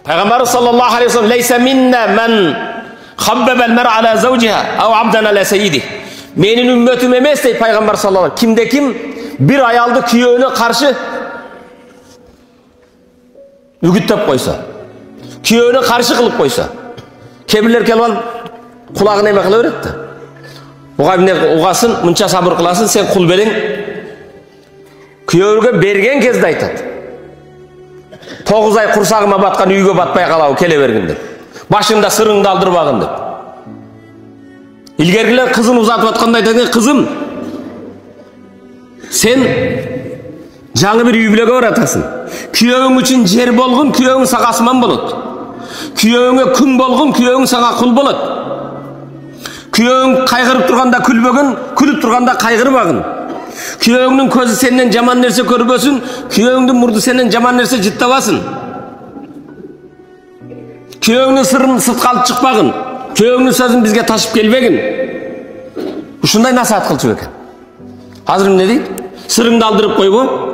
Пайғамбар саллаллаху алейхи вассалам лейса минна ман хаббабал мар ала заужиха ау абдан ала сайиди. Менің үмметім емес дейді пайғамбар саллаллаху алейхи вассалам. Кімде кім бір аялды күйеуіне қарсы үгіттеп қойса, күйеуіне қарсы қылып қойса, кейбіреулер келіп алып құлағына неме қыла береді. Оған ұғасын, мұнша сабыр қыласын, сен құл белең. Күйеуге берген кезде айтады. 9 ай құрсағыма батқан үйге батпай қалау келе берген деп. Башыңда сырыңды алдырып алғын деп. Илгергілер қызын ұзатып атқанда айтады, қызым, сен жаңы бір үй-бүлеге баратасың. Күйеуің үшін жер болғын, күйеуің саға асман болады. Күйеуіңе күн болғын, күйеуің саға құл болады. Күйеуің қайғырып тұрғанда күлбегін, күліп тұрғанда қайғырмағын. Күйеуіңнің көзі сенен жаман нәрсе көрбесін, күйеуіңнің мұрды сенен жаман нәрсе життабасын. Күйеуіңнің сырын сыртқа алып шықпағын. Күйеуіңнің сөзін бізге ташып келбегін. Ушындай насихат қылчу екен. Қазір не дейді? Сырыңды алдырып қойып,